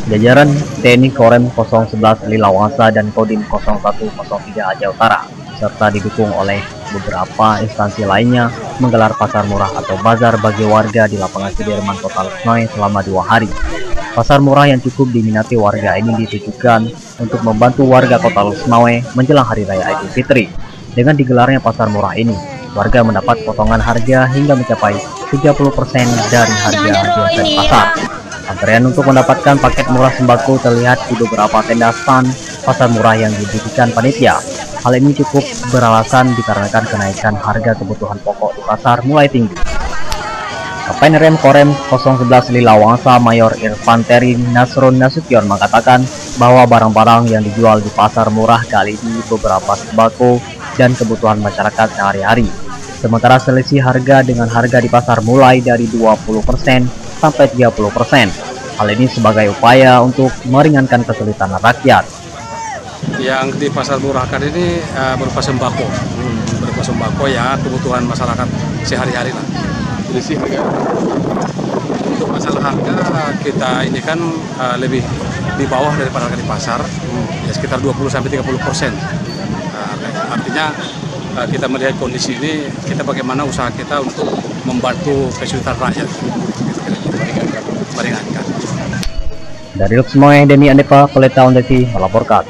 Jajaran TNI Korem 011 Lilawangsa dan Kodim 0103 Aceh Utara, serta didukung oleh beberapa instansi lainnya, menggelar pasar murah atau bazar bagi warga di lapangan Sudirman Kota Lusnoi selama 2 hari. Pasar murah yang cukup diminati warga ini ditujukan untuk membantu warga Kota Lusnoi menjelang Hari Raya Idul Fitri. Dengan digelarnya pasar murah ini, warga mendapat potongan harga hingga mencapai 30% dari harga biasa di pasar. Antrean untuk mendapatkan paket murah sembako terlihat di beberapa tenda stand pasar murah yang didirikan panitia. Hal ini cukup beralasan dikarenakan kenaikan harga kebutuhan pokok di pasar mulai tinggi. Kapten Rem Korem 011 Lilawangsa Mayor Irfanteri Nasrun Nasution mengatakan bahwa barang-barang yang dijual di pasar murah kali ini beberapa sembako dan kebutuhan masyarakat sehari-hari. Sementara selisih harga dengan harga di pasar mulai dari 20% sampai 30%. Hal ini sebagai upaya untuk meringankan kesulitan rakyat. Yang di pasar murah kali ini berupa sembako, ya kebutuhan masyarakat sehari-hari lah. Selisih harga. Untuk masalah harga kita ini kan lebih di bawah daripada harga di pasar, ya sekitar 20-30%. Artinya kita melihat kondisi ini, kita bagaimana usaha kita untuk membantu kesulitan rakyat, meringankan. Dari Lusnoi, Demi Andepa, Pelita On TV melaporkan.